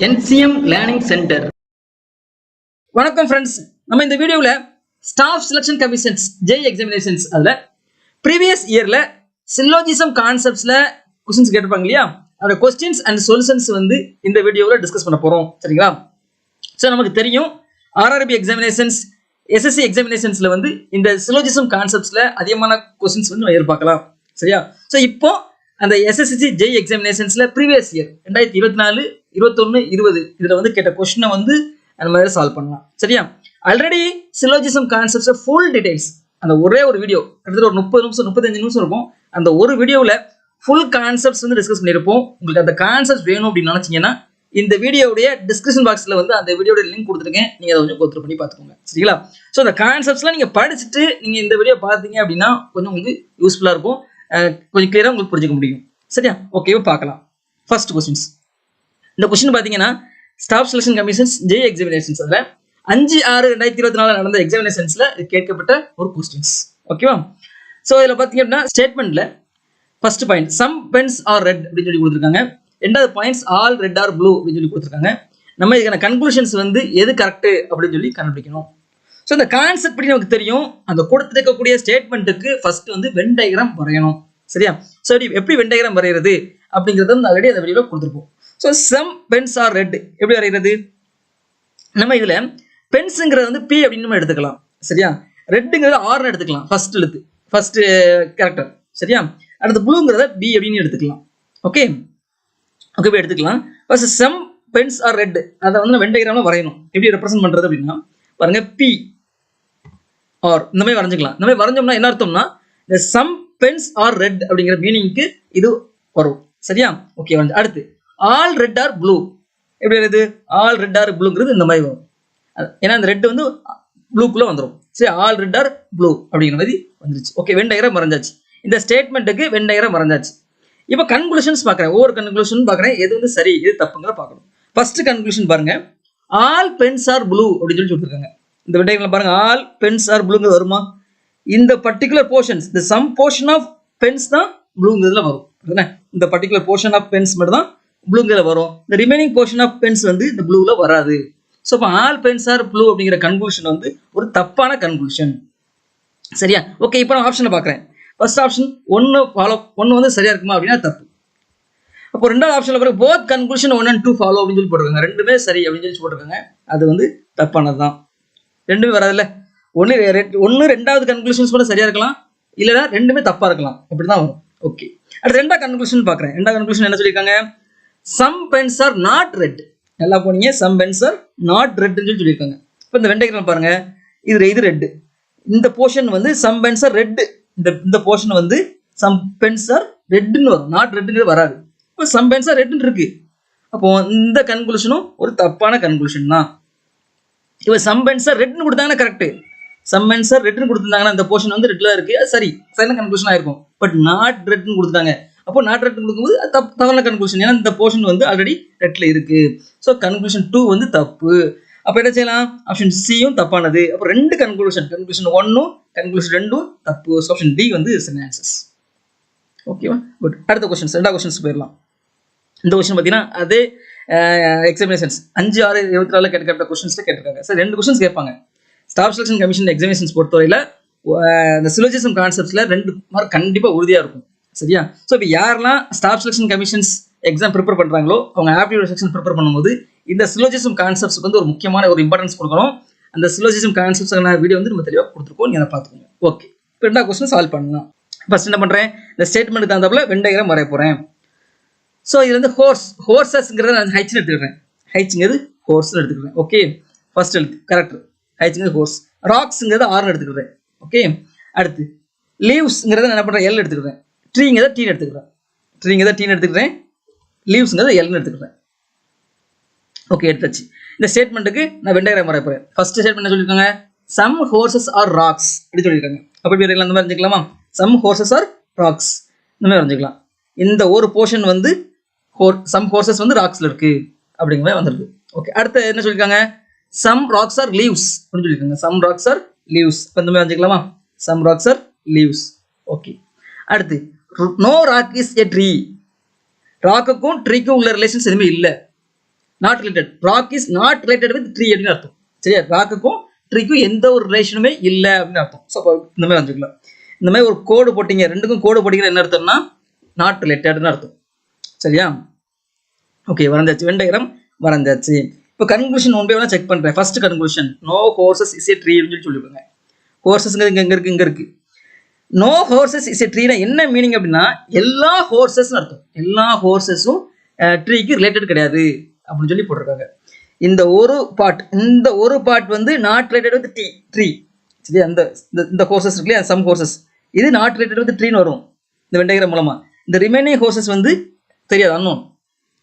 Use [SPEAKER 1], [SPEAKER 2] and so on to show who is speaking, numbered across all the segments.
[SPEAKER 1] NCM learning centre. வணக்கம் friends. நம்ம இந்த வீடியோவில் staff selection commissions JEE examinations அதில் ப்ரீவியஸ் இயரில் சில்லோஜிசம் கான்செப்ட்ஸில் கொஸ்டின்ஸ் கேட்டிருப்பாங்க இல்லையா, அதோட கொஸ்டின்ஸ் அண்ட் சொல்யூஷன்ஸ் வந்து இந்த வீடியோவில் டிஸ்கஸ் பண்ண போகிறோம். சரிங்களா? ஸோ நமக்கு தெரியும் RRB எக்ஸாமினேஷன்ஸ் SSC எக்ஸாமினேஷன்ஸில் வந்து இந்த சில்லோஜிசம் கான்செப்ட்ஸில் அதிகமான கொஸ்டின்ஸ் வந்து நம்ம எதிர்பார்க்கலாம். சரியா? ஸோ இப்போ அந்த SSC JEE எக்ஸாமினேஷன்ஸில் ப்ரீவியஸ் இயர் 2024, 21, 20 இதில் வந்து கேட்ட கொஸ்டினை வந்து அந்த மாதிரி சால்வ் பண்ணலாம். சரியா? ஆல்ரெடி சிலோஜிசம் கான்செப்ட்ஸ் ஃபுல் டீடைல்ஸ் அந்த ஒரே ஒரு வீடியோ கிட்டத்தட்ட ஒரு 30 நிமிஷம் 35 நிமிஷம் இருக்கும். அந்த ஒரு வீடியோவில் ஃபுல் கான்செப்ட்ஸ் வந்து டிஸ்கஸ் பண்ணியிருப்போம். உங்களுக்கு அந்த கான்செப்ட் வேணும் அப்படின்னு நினச்சிங்கன்னா இந்த வீடியோடைய டிஸ்கிரிப்ஷன் பாக்ஸில் வந்து அந்த வீடியோட லிங்க் கொடுத்துருக்கேன், நீங்கள் அதை கொஞ்சம் கோத்ரூ பண்ணி பார்த்துக்கோங்க. சரிங்களா? ஸோ அந்த கான்செப்ட்ஸ்லாம் நீங்கள் படிச்சுட்டு நீங்கள் இந்த வீடியோ பார்த்தீங்க அப்படின்னா கொஞ்சம் உங்களுக்கு யூஸ்ஃபுல்லாக இருக்கும், கொஞ்சம் கிளியராக உங்களுக்கு புரிஞ்சுக்க முடியும். சரியா? ஓகேவா? பார்க்கலாம். First questions. இந்த கொஸ்டின் பார்த்தீங்கன்னா staff selection commissions JEE examinations அதில் 5/6/2024 நடந்த எக்ஸாமினேஷன்ஸில் கேட்கப்பட்ட ஒரு கொஸ்டின்ஸ். ஓகேவா? ஸோ இதில் பார்த்தீங்க அப்படின்னா ஸ்டேட்மெண்ட்டில் first point some pens are red அப்படின்னு சொல்லி கொடுத்துருக்காங்க. ரெண்டாவது points all red are blue அப்படின்னு சொல்லி கொடுத்துருக்காங்க. நம்ம இதுக்கான கன்க்ளூஷன்ஸ் வந்து எது கரெக்டு அப்படின்னு சொல்லி கண்டுபிடிக்கணும். ஸோ இந்த கான்செப்ட் படி நமக்கு தெரியும், அந்த கொடுத்துருக்கக்கூடிய ஸ்டேட்மெண்ட்டுக்கு ஃபர்ஸ்ட் வந்து வென் டயக்ராம் வரையணும். சரியா? ஸோ எப்படி வென் டயக்ராம் வரைகிறது அப்படிங்கிறத வந்து ஆல்ரெடி அந்த வீடியோவில் கொடுத்துருப்போம். So some pens are red எப்படி வரைகிறது? நம்ம இதில் பென்ஸுங்கிறது வந்து P அப்படின்னு நம்ம எடுத்துக்கலாம். சரியா? ரெட்டுங்கிறது ஆர்னு எடுத்துக்கலாம், ஃபர்ஸ்ட் எழுத்து, ஃபர்ஸ்ட் கேரக்டர். சரியா? அடுத்து ப்ளூங்கிறத B அப்படின்னு எடுத்துக்கலாம். ஓகே ஓகே எடுத்துக்கலாம். First sum pens are red அதை வந்து வென் டயக்ராமில் வரையணும். எப்படி ரெப்ரசென்ட் பண்ணுறது அப்படின்னா பாருங்க, P ஆர் இந்த மாதிரி வரைஞ்சிக்கலாம். இந்த மாதிரி வரைஞ்சோம்னா என்ன அர்த்தம்னா இந்த சம் பென்ஸ் ஆர் ரெட் அப்படிங்கிற மீனிங்க்கு இது வரும். சரியா? ஓகே வந்து அடுத்து ஆல் ரெட் ஆர் ப்ளூ எப்படி வருது? ஆல் ரெட் ஆர் ப்ளூங்கிறது இந்த மாதிரி வரும், ஏன்னா இந்த ரெட் வந்து ப்ளூக்குள்ளே வந்துடும். சரி, ஆல் ரெட் ஆர் ப்ளூ அப்படிங்கிற மாதிரி வந்துருச்சு. ஓகே, வென் டயக்ராம் வரைஞ்சாச்சு. இந்த ஸ்டேட்மெண்ட்டுக்கு வென் டயக்ராம் வரைஞ்சாச்சு. இப்போ கன்க்ளூஷன்ஸ் பார்க்குறேன், ஒவ்வொரு கன்க்ளூஷன் பார்க்குறேன், எது வந்து சரி எது தப்புங்கிற பார்க்கணும். ஃபர்ஸ்ட் கன்க்ளூஷன் பாருங்க, ஆல் பென்ஸ் ஆர் ப்ளூ அப்படின்னு சொல்லி சொல்லியிருக்காங்க. இந்த வென் டயக்ராம் பாருங்க, ஆல் பென்ஸ் ஆர் ப்ளூங்கிறது வருமா? இந்த பர்டிகுலர் போர்ஷன்ஸ், இந்த சம் போர்ஷன் ஆஃப் பென்ஸ் தான் ப்ளூங்கிறதுல வரும். இந்த பர்டிகுலர் போர்ஷன் ஆஃப் பென்ஸ் மட்டும் தான் ப்ளூங்கில் வரும். இந்த ரிமைனிங் போர்ஷன் ஆஃப் பென்ஸ் வந்து இந்த ப்ளூவில் வராது. ஸோ இப்போ ஆல் பென்ஸ் ஆர் ப்ளூ அப்படிங்கிற கன்க்ளூஷன் வந்து ஒரு தப்பான கன்க்ளூஷன். சரியா? ஓகே, இப்போ நான் ஆப்ஷனை பார்க்குறேன். ஃபர்ஸ்ட் ஆப்ஷன் ஒன்று வந்து சரியா இருக்குமா அப்படின்னா தப்பு. அப்போ ரெண்டாவது ஆப்ஷனில் பாருங்க, போத் கன்க்ளூஷன் 1 and 2 ஃபாலோ அப்படின்னு சொல்லி போட்டிருக்காங்க. ரெண்டுமே சரி அப்படின்னு சொல்லி போட்டிருக்காங்க. அது வந்து தப்பானது தான். ரெண்டுமே வராதுல்ல. ஒன்று ரெண்டாவது கன்க்ளூஷன்ஸ் கூட சரியா இருக்கலாம், இல்லைன்னா ரெண்டுமே தப்பா இருக்கலாம். இப்படி தான் வரும். ஓகே, அடுத்து ரெண்டாவது கன்க்ளூஷன் பார்க்குறேன். ரெண்டாவது கன்க்ளூஷன் என்ன சொல்லியிருக்காங்க? Some pens are not red. நல்லா போனீங்க, சம் பென்ஸ் ஆர் நாட் ரெட்னு சொல்லியிருக்காங்க. இப்போ இந்த வென் டயக்ராம் பாருங்க, இது ரெட், இந்த போர்ஷன் வந்து சம் பென்ஸ் ஆர் ரெட், இந்த போர்ஷன் வந்து சம் பென்ஸ் ஆர் ரெட்னு வரும், நாட் ரெட்ங்கிறது வராது. இப்போ சம் பென்ஸ் ஆர் ரெட்னு இருக்கு. அப்போ இந்த கன்க்ளூஷனும் ஒரு தப்பான கன்க்ளூஷன் தான். இப்போ சம் பென்ஸ் ஆர் ரெட்னு கொடுத்தாங்கன்னா கரெக்ட், சம் பென்ஸ் ஆர் ரெட்னு கொடுத்துருந்தாங்கன்னா இந்த போர்ஷன் வந்து ரெட்ல இருக்கு, அது சரி, சரியான கன்க்ளூஷன் ஆயிருக்கும். பட் நாட் ரெட்னு கொடுத்துட்டாங்க, அப்போ நாட் ரெட் கொடுக்கும்போது அது தவறான கன்க்ளூஷன், ஏன்னா இந்த போர்ஷன் வந்து ஆல்ரெடி ரெட்ல இருக்கு. ஸோ கன்க்ளூஷன் 2 வந்து தப்பு. அப்போ என்ன செய்யலாம்? ஆப்ஷன் சியும் தப்பானது. அப்போ ரெண்டு கன்க்ளூஷன் 1ம் கன்க்ளூஷன் 2ம் தப்பு. ஆப்ஷன் டி வந்து சரியான ஆன்சர்ஸ். ஓகேவா? குட். அடுத்த கொஸ்டின்ஸ், ரெண்டாவது கொஸ்டின்ஸ் போயிடலாம். இந்த கொஸ்டின் பார்த்தீங்கன்னா அதே எக்ஸாமினேஷன்ஸ் 5/6/24 கேட்கப்பட்ட கொஸ்டின்ஸ் கேட்டிருக்காங்க. சார் ரெண்டு கொஸ்டின்ஸ் கேட்பாங்க. ஸ்டாஃப் செலெக்ஷன் கமிஷன் எக்ஸாமினேஷன்ஸ் பொறுத்தவரையில் இந்த சிலோஜிசம் கான்செப்ட்ஸில் 2 மார்க் கண்டிப்பாக உறுதியாக இருக்கும். சரியா? ஸோ இப்போ யாரெல்லாம் staff selection commissions exam prepare பண்ணுறாங்களோ அவங்க ஆப்டிடியூட் செக்ஷன் ப்ரிப்பேர் பண்ணும்போது இந்த சிலோஜிசம் கான்செப்ட்ஸ்க்கு வந்து ஒரு முக்கியமான ஒரு இம்பார்ட்டன்ஸ் கொடுக்கணும். அந்த சிலோஜிசம் கான்செப்ட்ஸான வீடியோ வந்து நம்ம தெளிவாக கொடுத்துருக்கோம், நீங்கள் அதை பார்த்துக்கோங்க. ஓகே, இப்போ ரெண்டாவது கொஸ்டின் சால்வ் பண்ணலாம். ஃபர்ஸ்ட் என்ன பண்ணுறேன், இந்த ஸ்டேட்மெண்ட் தகுந்தாப்புல வென் டயக்ராம் வரைய போகிறேன். ஸோ இது வந்து ஹோர்ஸஸ்ங்கிறத நான் ஹைச்னு எடுத்துக்கிறேன். ஹைச்சுங்கிறது ஹோர்ஸ்னு எடுத்துக்கிறேன். ஓகே, ஃபர்ஸ்ட் எழுத்து கரெக்ட், ஹைச்சுங்கிறது ஹோர்ஸ். ராக்ஸுங்கிறத ஆர்னு எடுத்துக்கிறேன். ஓகே, அடுத்து லீவ்ஸ்ங்கிறத நான் என்ன பண்ணுறேன், எல் எடுத்துக்கிறேன். ட்ரீங்கிறத டீன்னு எடுத்துக்கிறேன். ட்ரீங்கிறத டீன்னு எடுத்துக்கிறேன். லீவ்ஸ்ங்கிறத எல்னு எடுத்துக்கிறேன். ஓகே, எடுத்தாச்சு. இந்த ஸ்டேட்மெண்ட்டுக்கு நான் வென் டயக்ராம் வரைய போகிறேன். ஃபர்ஸ்ட் ஸ்டேட்மெண்ட் என்ன சொல்லியிருக்காங்க? சம் ஹோர்சஸ் ஆர் ராக்ஸ் அப்படி சொல்லியிருக்காங்க. அப்படி வரையலாம், அந்த மாதிரி வரைஞ்சிக்கலாமா? சம் ஹோர்சஸ் ஆர் ராக்ஸ் இந்த மாதிரி வரைஞ்சிக்கலாம். இந்த ஒரு போர்ஷன் வந்து சம் ஹோர்சஸ் வந்து ராக்ஸில் இருக்கு அப்படிங்கிற மாதிரி வந்துருக்கு. ஓகே, அடுத்து என்ன சொல்லியிருக்காங்க? சம் ராக்ஸ் ஆர் லீவ்ஸ் அப்படின்னு சொல்லியிருக்காங்க. சம் ராக்ஸ் ஆர் லீவ்ஸ் இப்போ இந்த மாதிரி வரைஞ்சிக்கலாமா? Some rocks are leaves. Okay, அடுத்து no rock is a tree. ராக்குக்கும் ட்ரீக்கும் உள்ள ரிலேஷன்ஸ் எதுவுமே இல்லை. Not related, rock is not related with tree அப்படின்னு அர்த்தம். சரியா, ராக்குக்கும் ட்ரீக்கும் எந்த ஒரு ரிலேஷனுமே இல்லை அப்படின்னு அர்த்தம். ஸோ அப்போ இந்த மாதிரி வந்துக்கலாம். இந்த மாதிரி ஒரு கோடு போட்டிங்க, ரெண்டுக்கும் கோடு போட்டிங்கன்னா என்ன அர்த்தம்னா நாட் ரிலேட்டட்னு அர்த்தம். சரியா, ஓகே, வரைஞ்சாச்சு, வென் டயக்ராம் வரைஞ்சாச்சு. இப்போ கன்க்ளூஷன் ஒன் பை ஒன்னா செக் பண்ணுறேன். First conclusion, no horses is a tree அப்படின்னு சொல்லியிருக்காங்க. ஹோர்சஸ்ங்கிறது இங்கே இருக்கு. நோ ஹோர்சஸ் இஸ் ஏ ட்ரீனா என்ன மீனிங் அப்படின்னா எல்லா ஹோர்சஸ்னு அர்த்தம். எல்லா ஹோர்சஸும் ட்ரீக்கு ரிலேட்டட் கிடையாது அப்படின்னு சொல்லி போட்டிருக்காங்க. இந்த ஒரு பார்ட் வந்து நாட் ரிலேட்டட் வித் ட்ரீ. சரியா, இந்த ஹோர்சஸ் இருக்கு இல்லையா, சம் ஹோர்சஸ், இது நாட் ரிலேட்டட் வித் ட்ரீன்னு வரும் இந்த வென் டயக்ராம் மூலமா. இந்த ரிமைனிங் ஹோர்சஸ் வந்து தெரியாது, அன்னோன்.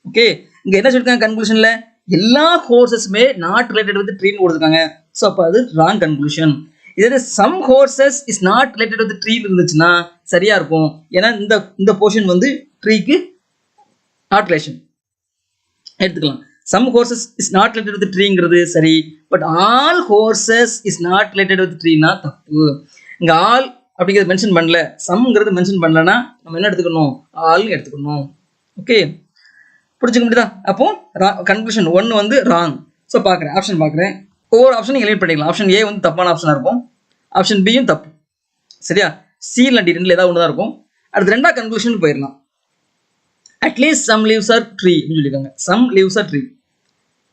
[SPEAKER 1] ஓகே, இங்க என்ன சொல்லிருக்காங்க கன்க்ளூஷன்ல, எல்லா ஹோர்சஸுமே நாட் ரிலேட்டட் வித் ட்ரீன்னு கொடுத்துருக்காங்க. ஸோ அப்போ அது ராங் கன்க்ளூஷன். இதே some horses is not related with tree இருந்துச்சுன்னா சரியா இருக்கும். ஏன்னா இந்த போர்ஷன் வந்து ட்ரீக்கு நாட் ரிலேஷன் எடுத்துக்கலாம். Some horses is not related with ட்ரீங்கிறது சரி, but all horses is not related with ட்ரீனா தப்பு. இங்க ஆல் அப்படிங்கிறது மென்ஷன் பண்ணல, சம்ங்கிறது மென்ஷன் பண்ணலன்னா நம்ம என்ன எடுத்துக்கணும், ஆல்னு எடுத்துக்கணும். ஓகே, புரிஞ்சுக்க முடியுதா? அப்போ கன்க்ளூஷன் 1 வந்து ராங். ஸோ பார்க்குறேன், ஆப்ஷன் பார்க்குறேன், ஒவ்வொரு ஆப்ஷனும் எலிமினேட் பண்ணிக்கலாம். ஆப்ஷன் ஏ வந்து தப்பான ஆப்ஷனாக இருக்கும், ஆப்ஷன் பியும் தப்பு. சரியா, சியில் டி ரெண்டில் ஏதாவது ஒன்று தான் இருக்கும். அடுத்து ரெண்டாவது கன்க்ளூஷன் போயிடலாம். At least some leaves are tree அப்படின்னு சொல்லியிருக்காங்க. சம் லீவ்ஸ் ஆர் ட்ரீ,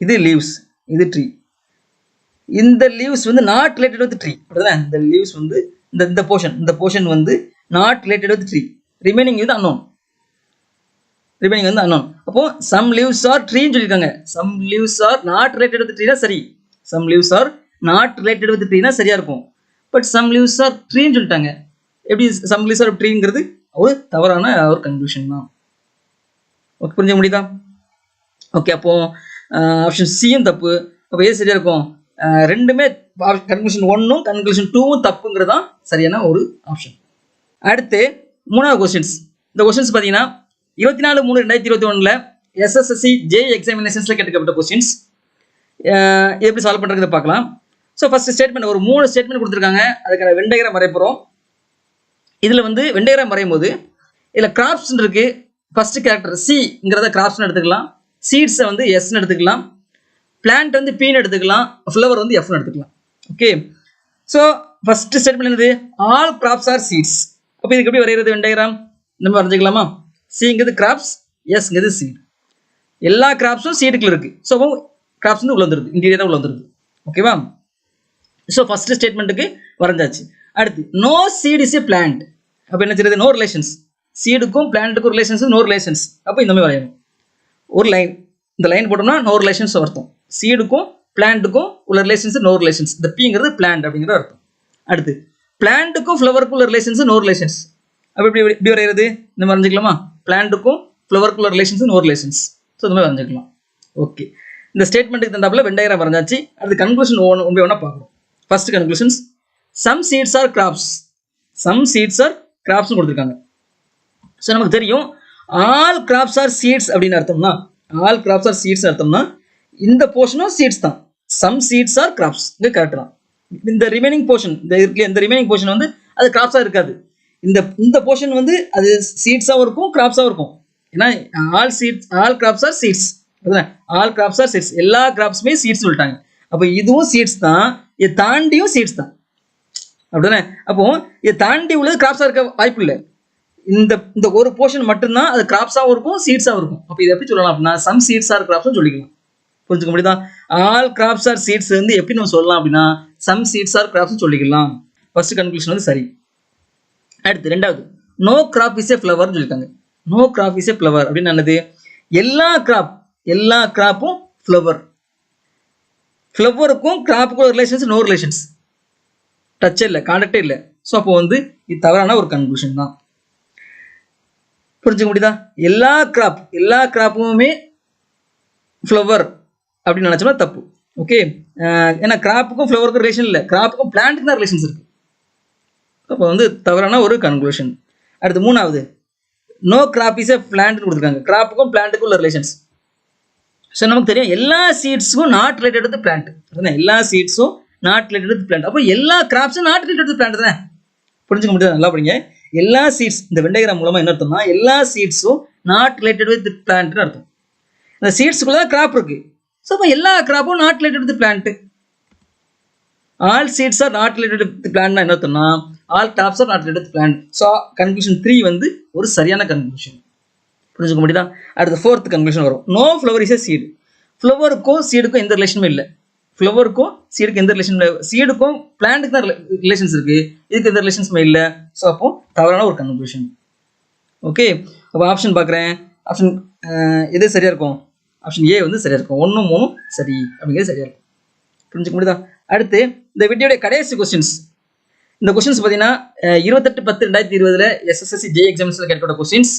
[SPEAKER 1] இது லீவ்ஸ், இது ட்ரீ. இந்த லீவ்ஸ் வந்து நாட் ரிலேட்டட் வித் ட்ரீ, அப்படிதானே? இந்த லீவ்ஸ் வந்து இந்த போர்ஷன் வந்து not related with tree, remaining வந்து அன்னோன். அப்போ சம் லீவ்ஸ் ஆர் ட்ரீன்னு சொல்லியிருக்காங்க. Some leaves are not related with ட்ரீனா சரி, some leaves are not related with ட்ரீனா சரியா இருக்கும். பட் சம் லீவ்ஸ் ஆர் ட்ரீன்னு சொல்லிட்டாங்க. எப்படி சம் லீவ்ஸ் ஆர் ட்ரீங்கிறது ஒரு தவறான ஒரு கன்க்ளூஷன் தான். ஓகே, புரிஞ்சுக்க முடியுதா? ஓகே, அப்போ ஆப்ஷன் சியும் தப்பு. அப்போ எது சரியா இருக்கும்? ரெண்டுமே கன்க்ளூஷன் 1ம் கன்க்ளூஷன் 2ம் தப்புங்கிறது தான் சரியான ஒரு ஆப்ஷன். அடுத்து மூணாவது கொஸ்டின்ஸ். இந்த கொஸ்டின்ஸ் பார்த்தீங்கன்னா 24/3/2021 SSSC JEE எக்ஸாமினேஷன்ஸில் கேட்கப்பட்ட கொஸ்டின்ஸ். எப்படி சால்வ் பண்ணுறதை பார்க்கலாம். ஸோ ஃபர்ஸ்ட் ஸ்டேட்மெண்ட், ஒரு 3 ஸ்டேட்மெண்ட் கொடுத்துருக்காங்க. அதுக்கான வென் டயக்ராம் வரைய போகிறோம். இதில் வந்து வென் டயக்ராம் வரையும் போது இதில் கிராப்ஸ் இருக்கு. ஃபர்ஸ்ட் கேரக்டர் சிங்கிறத கிராப்ஸ்னு எடுத்துக்கலாம், சீட்ஸை வந்து எஸ்ன்னு எடுத்துக்கலாம், பிளான்ட் வந்து பீன்னு எடுத்துக்கலாம், ஃப்ளவர் வந்து எஃப்னு எடுத்துக்கலாம். ஓகே, ஸோ ஃபர்ஸ்ட் ஸ்டேட்மெண்ட் என்னது, ஆல் கிராப்ஸ் ஆர் சீட்ஸ். அப்போ இதுக்கு எப்படி வரைகிறது வென் டயக்ராம் நம்ம வரைஞ்சிக்கலாமா? சிங்கிறது கிராப்ஸ், எஸ்ங்கிறது சீட். எல்லா கிராப்ஸும் சீடுக்குள்ள இருக்கு. ஸோ கிராப்ஸ் வந்து உள்ள வந்துருது, இன்டீரியராக உள்ள வந்துருது. ஓகேவா? ஸோ ஃபர்ஸ்ட் ஸ்டேட்மெண்ட்டுக்கு வரைஞ்சாச்சு. அடுத்து no seed is a plant. அப்போ என்ன செய்யுது, நோ ரிலேஷன்ஸ். சீடுக்கும் பிளான்ட்டுக்கும் ரிலேஷன்ஸ், நோ ரிலேஷன்ஸ். அப்போ இந்த மாதிரி வரையணும் ஒரு லைன். இந்த லைன் போட்டோம்னா நோ ரிலேஷன்ஸ் அர்த்தம். சீடுக்கும் பிளான்ட்டுக்கும் உள்ள ரிலேஷன்ஸ் நோ ரிலேஷன்ஸ். இந்த பிங்கிறது பிளான்ட் அப்படிங்கிற அர்த்தம். அடுத்து பிளான்ட்டுக்கும் ஃப்ளவருக்கும் உள்ள ரிலேஷன்ஸ் நோ ரிலேஷன்ஸ். அப்போ இப்படி வரைகிறது இந்த மாதிரி வரைஞ்சிக்கலாமா? பிளான்ட்டுக்கும் ஃப்ளவருக்குள்ள ரிலேஷன்ஸ் நோ ரிலேஷன்ஸ். ஸோ இந்த மாதிரி வரைஞ்சிக்கலாம். ஓகே, இந்த ஸ்டேட்மெண்ட்டுக்கு தந்தாப்புல வென் டயக்ராம் வரைஞ்சாச்சு. அடுத்து கன்க்ளூஷன் ஒன் பை ஒன்னா பார்க்குறோம். First conclusions, some seeds are crops. Some seeds are கிராப்ஸ்னு கொடுத்துருக்காங்க. ஸோ நமக்கு தெரியும் ஆல் கிராப்ஸ் ஆர் சீட்ஸ் அப்படின்னு அர்த்தம்னா, ஆல் கிராப்ஸ் ஆர் சீட்ஸ் அர்த்தம்னா இந்த போர்ஷனும் சீட்ஸ் தான். சம் சீட்ஸ் ஆர் கிராப்ஸ், இது கரெக்ட் தான். இந்த ரிமைனிங் போர்ஷன், இந்த ரிமைனிங் போர்ஷன் வந்து அது கிராப்ஸாக இருக்காது. இந்த போர்ஷன் வந்து அது சீட்ஸாகவும் இருக்கும், கிராப்ஸாகவும் இருக்கும். ஏன்னா all crops are seeds, all crops are seeds, எல்லா கிராப்ஸுமே சீட்ஸ் சொல்லிட்டாங்க. அப்போ இதுவும் சீட்ஸ் தான், இதை தாண்டியும் சீட்ஸ் தான், அப்படிதானே? அப்போ இதை தாண்டி உள்ளது கிராப்ஸாக இருக்க வாய்ப்பு இல்லை. இந்த ஒரு போர்ஷன் மட்டும்தான் அது கிராப்ஸாகவும் இருக்கும், சீட்ஸாகவும் இருக்கும். அப்போ இதை எப்படி சொல்லலாம் அப்படின்னா சம் சீட்ஸ் ஆர் கிராப்ஸ்னு சொல்லிக்கலாம். புரிஞ்சுக்க முடியுதா? ஆல் கிராப்ஸ் ஆர் சீட்ஸ் வந்து எப்படி நம்ம சொல்லலாம் அப்படின்னா சம் சீட்ஸ் ஆர் கிராப்ஸ் சொல்லிக்கலாம். ஃபர்ஸ்ட் கன்க்ளூஷன் வந்து சரி. அடுத்து ரெண்டாவது, நோ கிராப் இஸ் ஏ ஃப்ளவர்னு சொல்லியிருக்காங்க. No crop is a flower அப்படின்னு என்னது, எல்லா கிராப்பும் ஃப்ளவர். ஃப்ளவருக்கும் கிராப்புக்கும் ரிலேஷன்ஸ் நோ ரிலேஷன்ஸ், டச்சே இல்லை, கான்டாக்டே இல்லை. ஸோ அப்போ வந்து இது தவறான ஒரு கன்க்ளூஷன் தான். புரிஞ்சுக்க முடியுதா? எல்லா கிராப்புமே ஃப்ளவர் அப்படின்னு நினச்சோம்னா தப்பு. ஓகே, ஏன்னா கிராப்புக்கும் ஃப்ளவருக்கும் ரிலேஷன் இல்லை, கிராப்புக்கும் பிளான்ட்டுக்கு தான் ரிலேஷன்ஸ் இருக்கு. அப்போ வந்து தவறான ஒரு கன்க்ளூஷன். அடுத்து மூணாவது, நோ கிராப் இஸ் ஏ பிளான்ட்னு கொடுத்துருக்காங்க. கிராப்புக்கும் பிளான்ட்டுக்கும் உள்ள ரிலேஷன்ஸ். ஸோ நமக்கு தெரியும் எல்லா சீட்ஸும் நாட் ரிலேட்டட் வித் பிளான்ட், எல்லா சீட்ஸும் நாட் ரிலேட்டட் வித் பிளான்ட். அப்போ எல்லா கிராப்ஸும் நாட் ரிலேட்டட் வித் பிளான்ட் தானே. புரிஞ்சுக்க முடியாது? நல்லா படிங்க. எல்லா சீட்ஸ், இந்த வென் டயக்ராம் மூலமா என்ன அர்த்தம்னா எல்லா சீட்ஸும் நாட் ரிலேட்டட் வித் பிளான்ட்னு அர்த்தம். இந்த சீட்ஸுக்குள்ள தான் கிராப் இருக்கு. ஸோ அப்போ எல்லா கிராப்பும் not related with plant. All seeds are not related with பிளான்ட்னா என்ன அர்த்தம்னா all tops are not related with plant. So conclusion 3 வந்து ஒரு சரியான கன்க்ளூஷன். புரிஞ்சுக்க முடியுதா? அடுத்து 4th கன்க்ளூஷன் வரும். No flower is a seed. ஃப்ளவருக்கும் சீடுக்கும் எந்த ரிலேஷனுமே இல்லை. ஃப்ளவருக்கும் சீடுக்கு எந்த ரிலேஷன் இல்லை. சீடுக்கும் பிளான்ட்டுக்கு தான் ரிலேஷன்ஸ் இருக்கு, இதுக்கு எந்த ரிலேஷன்ஸுமே இல்லை. ஸோ அப்போ தவறான ஒரு கன்க்ளூஷன். ஓகே, அப்போ ஆப்ஷன் பார்க்குறேன். ஆப்ஷன் எது சரியா இருக்கும்? ஆப்ஷன் ஏ வந்து சரியா இருக்கும். 1, 3 சரி அப்படிங்கிறது சரியா இருக்கும். புரிஞ்சுக்க முடியுதா? அடுத்து இந்த வீடியோடைய கடைசி கொஸ்டின்ஸ். இந்த கொஸ்டின்ஸ் பார்த்தீங்கன்னா 28/10/2020 SSSC JEE எக்ஸாமினேஷன் கேட்கப்பட்ட கொஸ்டின்ஸ்.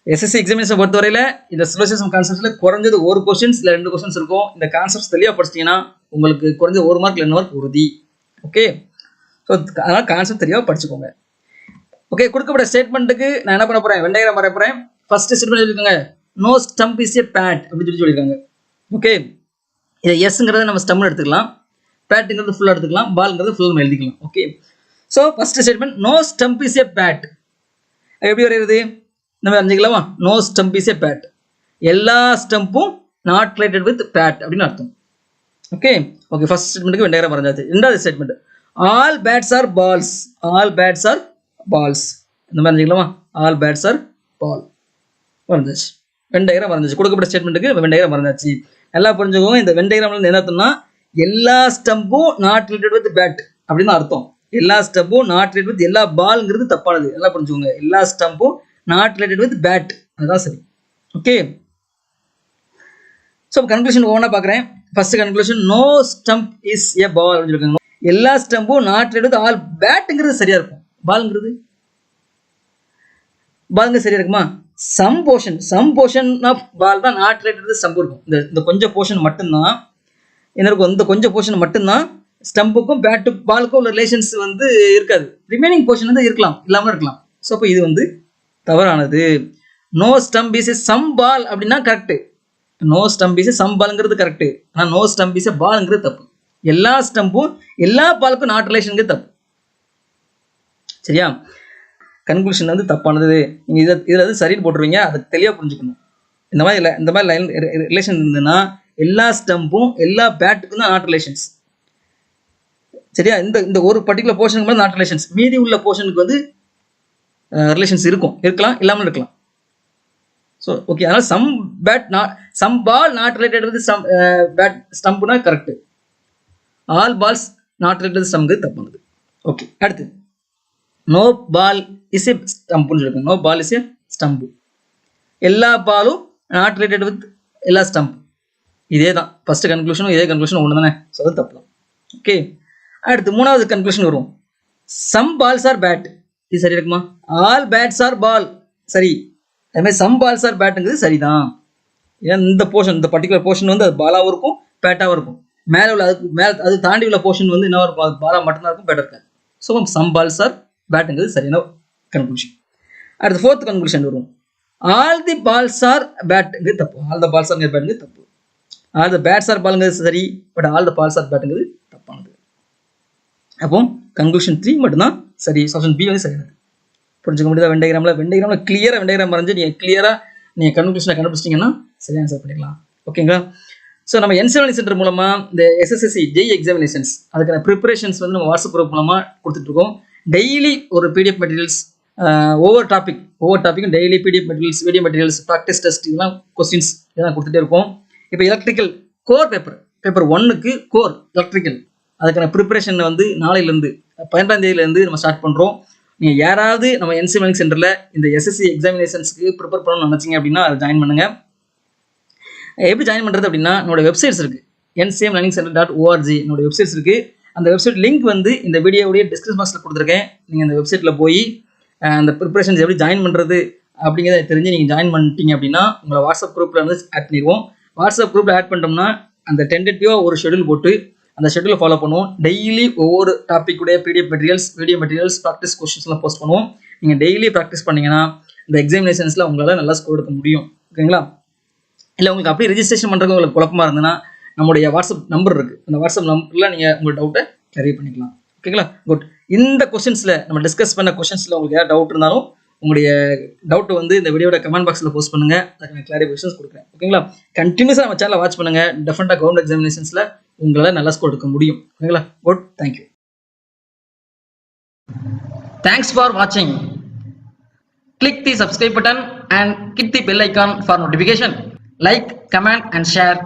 [SPEAKER 1] SSC எக்ஸாமினேஷன் பொறுத்தவரையில் இந்த சிலோசிசம் கான்செப்ட்ல குறைஞ்சது ஒரு கொஸ்டின்ஸ் இல்லை 2 கொஸ்டின்ஸ் இருக்கும். இந்த கான்செப்ட்ஸ் தெளிவாக படிச்சிட்டிங்கன்னா உங்களுக்கு குறைஞ்ச 1 மார்க் 2 மார்க் உறுதி. ஓகே, ஸோ அதனால் கான்செப்ட் தெளிவாக படிச்சுக்கோங்க. ஓகே, கொடுக்கப்பட்ட ஸ்டேட்மெண்ட்டுக்கு நான் என்ன பண்ண போகிறேன்? வெண்டையரம் வர போகிறேன். ஃபர்ஸ்ட் ஸ்டேட்மெண்ட் சொல்லியிருக்காங்க, no stump is a bat அப்படின்னு சொல்லியிருக்காங்க. ஓகே, இதை எஸ்ங்கிறத நம்ம ஸ்டம்னு எடுத்துக்கலாம், பேட்டுங்கிறது ஃபுல்லாக எடுத்துக்கலாம், பால்ங்கிறது ஃபுல்லாக எழுதிக்கலாம். Okay, so first statement no stump is a bat. எப்படி வரைகிறது நம்ம அறிஞ்சிக்கலாமா? No stump is a bat, எல்லா ஸ்டம்பும் நாட் ரிலேட்டட் வித் பேட் அப்படின்னு அர்த்தம். ஓகே ஓகே, ஃபர்ஸ்ட் ஸ்டேட்மெண்ட்டுக்கு வெண்டையரம் வரைஞ்சாச்சு. ரெண்டாவது statement all bats are balls. All bats are balls இந்த மாதிரி அறிஞ்சிக்கலாமா? ஆல் பேட்ஸ் ஆர் பால் வரைஞ்சாச்சு. வெண்டையரம் வரைஞ்சாச்சு. கொடுக்கப்பட்ட ஸ்டேட்மெண்ட்டுக்கு வெண்டையரம் வரைஞ்சாச்சு. நல்லா புரிஞ்சுக்கோங்க. இந்த வெண்டையரம் என்ன அர்த்தம்னா எல்லா ஸ்டம்பும் நாட் ரிலேட்டட் வித் பேட் அப்படின்னு அர்த்தம். எல்லா ஸ்டம்பும் நாட் ரிலேட்டட் வித் எல்லா பால்ங்கிறது தப்பானது. நல்லா புரிஞ்சுக்கோங்க. எல்லா ஸ்டம்பும் நாட் ரிலேட்டட் வித் பேட், அதுதான் சரி. ஓகே, ஸோ கன்க்ளூஷன் ஒவ்வொன்றா பார்க்குறேன். First conclusion no stump is a ball அப்படின்னு சொல்லியிருக்காங்க. எல்லா ஸ்டம்பும் நாட் ரிலேட்டட் வித் ஆல் பேட்டுங்கிறது சரியா இருக்கும். பால்ங்கிறது சரியா இருக்குமா? சம் போர்ஷன் ஆஃப் பால் தான் நாட் ரிலேட்டட் வித் ஸ்டம்ப் இருக்கும். இந்த கொஞ்சம் போர்ஷன் மட்டும்தான் என்ன இருக்கும்? இந்த கொஞ்சம் போர்ஷன் மட்டும்தான் ஸ்டம்புக்கும் பாலுக்கும் உள்ள ரிலேஷன்ஸ் வந்து இருக்காது. ரிமைனிங் போர்ஷன் வந்து இருக்கலாம், இல்லாமல் இருக்கலாம். ஸோ அப்போ இது வந்து தவறானது. No stump is a some ball அப்படின்னா correct. No stump is a some பால்ங்கிறது கரெக்டு. ஆனால் நோ ஸ்டம்ப் இஸ் எ பால்ங்கிறது தப்பு. எல்லா ஸ்டம்பும் எல்லா பாலுக்கும் நாட் ரிலேஷனுங்கிறது தப்பு. சரியா? கன்க்ளூஷன் வந்து தப்பானது. நீங்கள் இதில் வந்து சரின்னு போட்டுருவீங்க, அதை தெளிவாக புரிஞ்சுக்கணும். இந்த மாதிரி லைன் ரிலேஷன் இருந்ததுன்னா எல்லா ஸ்டம்பும் எல்லா பேட்டுக்கும் தான் நாட் ரிலேஷன்ஸ். சரியா? இந்த ஒரு பர்டிகுலர் போர்ஷனுக்கு மேலே நாட் ரிலேஷன்ஸ், மீதி உள்ள போர்ஷனுக்கு வந்து ரிலேஷன்ஸ் இருக்கலாம், இல்லாமல் இருக்கலாம். ஸோ ஓகே, அதனால் some ball not related with bat ஸ்டம்ப்னா correct. All balls not related with ஸ்டம்ப்ங்கிறது தப்பானது. ஓகே, அடுத்து நோ பால் இஸ் எ ஸ்டம்ப்னு சொல்லியிருக்காங்க. No ball is a stump, எல்லா பாலும் நாட் ரிலேட்டட் வித் எல்லா ஸ்டம்ப். இதே தான் ஃபர்ஸ்ட் கன்க்ளூஷனும் இதே கன்க்ளூஷன் ஒன்று தானே. ஸோ அது தப்பு தான். ஓகே, அடுத்து மூணாவது கன்க்ளூஷன் வரும். சம் பால்ஸ் ஆர் பேட், இது சரி இருக்குமா? ஆல் பேட்ஸ் ஆர் பால் சரி, அதுமாதிரி சம் பால்ஸ் ஆர் பேட்டுங்கிறது சரிதான். ஏன்னா இந்த போர்ஷன், இந்த பர்டிகுலர் போர்ஷன் வந்து அது பாலாகவும் இருக்கும் பேட்டாகவும் இருக்கும். மேலே உள்ள அது தாண்டி உள்ள போர்ஷன் வந்து என்ன இருக்கும்? அது பாலா மட்டும்தான் இருக்கும், பேட்டாக இருக்காது. ஸோ சம் பால்ஸ் ஆர் பேட்டுங்கிறது சரியான கன்க்ளூஷன். அடுத்து 4th கன்க்ளூஷன் வரும். ஆல் தி பால்ஸ் ஆர் பேட்டுங்கிறது தப்பு. ஆல் த பால்ஸ் ஆர் பேட்டுங்கிறது தப்பு. ஆல் த பேட்ஸ் ஆர் பாலுங்கிறது சரி, but all the balls are பேட்டுங்கிறது தப்பானது. அப்போ கன்க்ளூஷன் 3 மட்டும்தான் சரி. ஆப்ஷன் பி வந்து சரியானது. புரிஞ்சுக்க முடியுதா? வெண்டைகிராமில் கிளியராக வெண்டைகிராம் வரைஞ்சி நீங்கள் கன்க்ளூஷனை கண்டுபிடிச்சிட்டிங்கன்னா சரியாக ஆன்சர் பண்ணிக்கலாம். ஓகேங்களா? ஸோ நம்ம NCERT சென்டர் மூலமாக இந்த SSSC JEE எக்ஸாமினேஷன்ஸ் அதுக்கான ப்ரிப்பரேஷன்ஸ் வந்து நம்ம வாட்ஸ்அப் குரூப் மூலமாக கொடுத்துட்ருக்கோம். டெய்லி ஒரு PDF மெட்டீரியல்ஸ், ஒவ்வொரு டாப்பிக்கும் daily PDF materials, video materials, practice test, இதெல்லாம் கொஸ்டின்ஸ் இதெல்லாம் கொடுத்துட்டே இருக்கோம். இப்போ எலக்ட்ரிக்கல் கோர் பேப்பர் 1க்கு கோர் எலக்ட்ரிக்கல் அதுக்கான ப்ரிப்பரேஷன் வந்து நாளையிலேருந்து 12ஆம் தேதியிலேருந்து நம்ம ஸ்டார்ட் பண்ணுறோம். நீங்கள் யாராவது நம்ம NCERT சென்டரில் இந்த SSC எக்ஸாமினேஷன்ஸ்க்கு ப்ரிப்பேர் பண்ணணும்னு நினச்சிங்க அப்படின்னா அதை ஜாயின் பண்ணுங்கள். எப்படி ஜாயின் பண்ணுறது அப்படின்னா என்னோட வெப்சைட்ஸ் இருக்குது, ncmlearningcenter.org என்னோட வெப்சைட்ஸ் இருக்குது. அந்த வெப்சைட் லிங்க் வந்து இந்த வீடியோவுடைய டிஸ்கிரிப்ஷன் பாக்ஸில் கொடுத்துருக்கேன். நீங்கள் அந்த வெப்சைட்டில் போய் அந்த ப்ரிப்பரேஷன்ஸ் எப்படி ஜாயின் பண்ணுறது அப்படிங்கிறத தெரிஞ்சு நீங்கள் ஜாயின் பண்ணிட்டீங்க அப்படின்னா உங்களை வாட்ஸ்அப் குரூப்பில் வந்து ஆட் பண்ணிடுவோம். வாட்ஸ்அப் குரூப்பில் ஆட் பண்ணிட்டோம்னா அந்த டென்டேட்டிவாக ஒரு ஷெடியூல் போட்டு அந்த ஷெடியூலை ஃபாலோ பண்ணுவோம். டெய்லி ஒவ்வொரு டாப்பிக்குடைய PDF materials, video materials, practice கொஸ்டின்ஸ்லாம் போஸ்ட் பண்ணுவோம். நீங்கள் டெய்லி ப்ராக்டிஸ் பண்ணிங்கன்னா இந்த எக்ஸாமினேஷன்ஸில் உங்களால் நல்லா ஸ்கோர் எடுக்க முடியும். ஓகேங்களா? இல்லை உங்களுக்கு அப்படியே ரெஜிஸ்ட்ரேஷன் பண்ணுறது உங்களுக்கு குழப்பமாக இருந்ததுன்னா நம்முடைய வாட்ஸ்அப் நம்பர் இருக்குது. அந்த வாட்ஸ்அப் நம்பரில் நீங்கள் உங்கள் டவுட்டை கிளியர் பண்ணிக்கலாம். ஓகேங்களா? குட். இந்த கொஸ்டின்ஸில் நம்ம டிஸ்கஸ் பண்ண கொஸ்டின்ஸில் உங்களுக்கு ஏதாவது டவுட் இருந்தாலும் உங்களுடைய டவுட் வந்து இந்த வீடியோட கமெண்ட் பாக்ஸில் போஸ்ட் பண்ணுங்க, அதுக்கு நான் கிளாரிஃபிகேஷன்ஸ் கொடுக்குறேன். ஓகேங்களா? கண்டினியூஸாக நம்ம சேனலை வாட்ச் பண்ணுங்க. டெஃபினட்டாக கவர்மெண்ட் எக்ஸாமினேஷன்ஸில் உங்களால் நல்ல ஸ்கோர் எடுக்க முடியும். ஓகேங்களா? Good, thank you. Thanks for watching. Click the subscribe button and hit the bell icon for notification. Like, comment and share.